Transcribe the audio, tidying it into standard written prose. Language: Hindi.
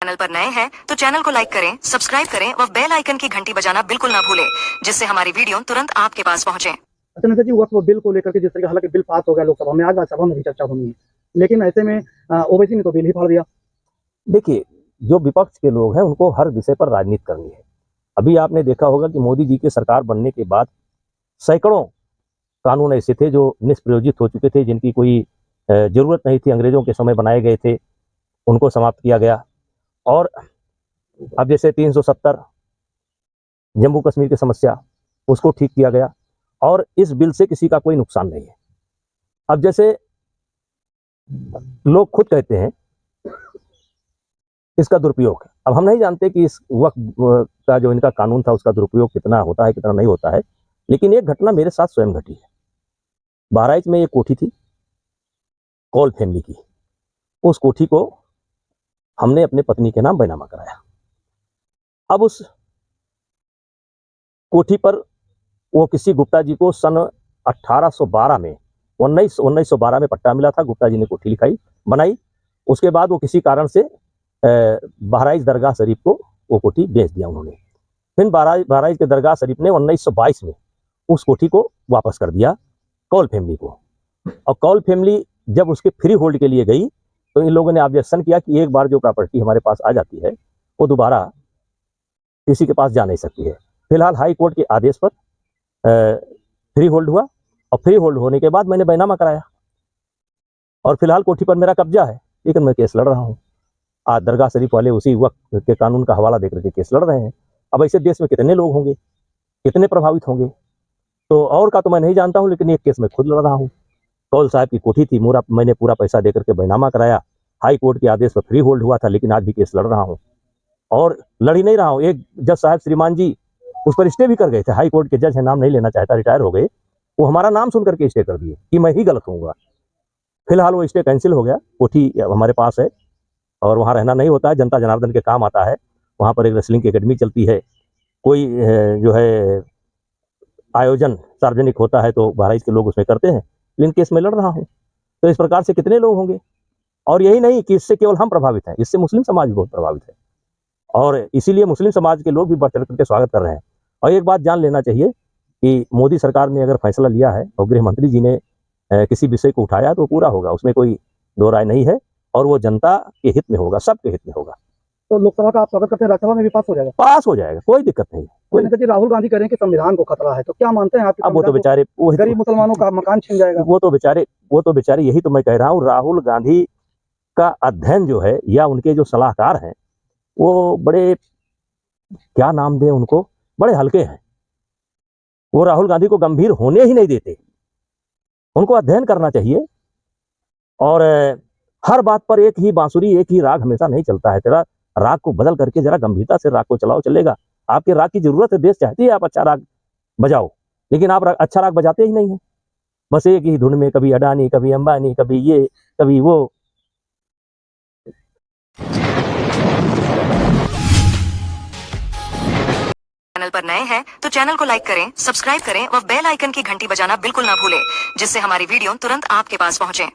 चैनल पर नए हैं तो चैनल को लाइक करें, सब्सक्राइब करें व बेल आइकन की घंटी बजाना बिल्कुल ना भूलें, जिससे हमारी वीडियो तुरंत आपके पास पहुंचे। अच्छा नेता जी, वक्फ बिल को लेकर के जिस तरीके हालांकि बिल पास हो गया लोकसभा में, आज राज्यसभा में भी चर्चा होनी है, लेकिन ऐसे में ओवैसी ने तो बिल ही फाड़ दिया। देखिए, जो विपक्ष के लोग हैं उनको हर विषय पर राजनीति करनी है। अभी आपने देखा होगा कि मोदी जी की सरकार बनने के बाद सैकड़ों कानून ऐसे थे जो निष्प्रयोजित हो चुके थे, जिनकी कोई जरूरत नहीं थी, अंग्रेजों के समय बनाए गए थे, उनको समाप्त किया गया। और अब जैसे 370 जम्मू कश्मीर की समस्या, उसको ठीक किया गया और इस बिल से किसी का कोई नुकसान नहीं है। अब जैसे लोग खुद कहते हैं इसका दुरुपयोग है। अब हम नहीं जानते कि इस वक्त का जो इनका कानून था उसका दुरुपयोग कितना होता है, कितना नहीं होता है, लेकिन एक घटना मेरे साथ स्वयं घटी है। बहराइच में एक कोठी थी, कौल फैमिली की। उस कोठी को हमने अपने पत्नी के नाम बैनामा कराया। अब उस कोठी पर वो किसी गुप्ता जी को सन 1812 में 1912 में पट्टा मिला था। गुप्ता जी ने कोठी लिखाई, बनाई। उसके बाद वो किसी कारण से बहराइच दरगाह शरीफ को वो कोठी बेच दिया उन्होंने। फिर बहराइच के दरगाह शरीफ ने 1922 में उस कोठी को वापस कर दिया कौल फैमिली को। और कौल फैमिली जब उसके फ्री होल्ड के लिए गई तो इन लोगों ने ऑब्जेक्शन किया कि एक बार जो प्रॉपर्टी हमारे पास आ जाती है वो दोबारा किसी के पास जा नहीं सकती है। फिलहाल हाई कोर्ट के आदेश पर फ्री होल्ड हुआ और फ्री होल्ड होने के बाद मैंने बैनामा कराया और फिलहाल कोठी पर मेरा कब्जा है, लेकिन मैं केस लड़ रहा हूँ। आज दरगाह शरीफ वाले उसी वक्त के कानून का हवाला देकर के केस लड़ रहे हैं। अब ऐसे देश में कितने लोग होंगे, कितने प्रभावित होंगे, तो और का तो मैं नहीं जानता हूँ, लेकिन एक केस मैं खुद लड़ रहा हूँ। कौल साहब की कोठी थी, मैंने पूरा पैसा देकर के बैनामा कराया। हाई कोर्ट के आदेश पर फ्री होल्ड हुआ था, लेकिन आज भी केस लड़ रहा हूँ और लड़ ही नहीं रहा हूँ। एक जज साहब श्रीमान जी उस पर स्टे भी कर गए थे। हाई कोर्ट के जज है, नाम नहीं लेना चाहता, रिटायर हो गए, वो हमारा नाम सुन करके स्टे कर दिए कि मैं ही गलत हूँगा। फिलहाल वो स्टे कैंसिल हो गया। कोठी हमारे पास है और वहाँ रहना नहीं होता है, जनता जनार्दन के काम आता है। वहाँ पर एक रेसलिंग की एकेडमी चलती है, कोई जो है आयोजन सार्वजनिक होता है तो बहराइच के लोग उसमें करते हैं, लेकिन केस में लड़ रहा हूँ। तो इस प्रकार से कितने लोग होंगे। और यही नहीं कि इससे केवल हम प्रभावित हैं, इससे मुस्लिम समाज भी बहुत प्रभावित है और इसीलिए मुस्लिम समाज के लोग भी बढ़ चढ़ करके स्वागत कर रहे हैं। और एक बात जान लेना चाहिए कि मोदी सरकार ने अगर फैसला लिया है और गृह मंत्री जी ने किसी विषय को उठाया तो पूरा होगा, उसमें कोई दो राय नहीं है और वो जनता के हित में होगा, सबके हित में होगा। तो लोकसभा का आप स्वागत करते हैं, राज्यसभा में भी पास हो जाएगा? पास हो जाएगा, कोई दिक्कत नहीं। कोई नेता जी, राहुल गांधी कह रहे हैं कि संविधान को खतरा है, तो क्या मानते हैं आप? अब वो तो बेचारे गरीब मुसलमानों का मकान छीन जाएगा। वो तो बेचारे यही तो मैं कह रहा हूँ। राहुल गांधी का अध्ययन जो है या उनके जो सलाहकार हैं वो बड़े, क्या नाम दें उनको, बड़े हल्के हैं। वो राहुल गांधी को गंभीर होने ही नहीं देते। उनको अध्ययन करना चाहिए और हर बात पर एक ही बांसुरी, एक ही राग हमेशा नहीं चलता है। तेरा राग को बदल करके जरा गंभीरता से राग को चलाओ, चलेगा। आपके राग की जरूरत है, देश चाहती है आप अच्छा राग बजाओ, लेकिन आप अच्छा राग बजाते ही नहीं है। बस एक ही धुन में कभी अडानी, कभी अंबानी, कभी ये, कभी वो। चैनल पर नए हैं तो चैनल को लाइक करें, सब्सक्राइब करें व बेल आइकन की घंटी बजाना बिल्कुल ना भूलें, जिससे हमारी वीडियो तुरंत आपके पास पहुंचे।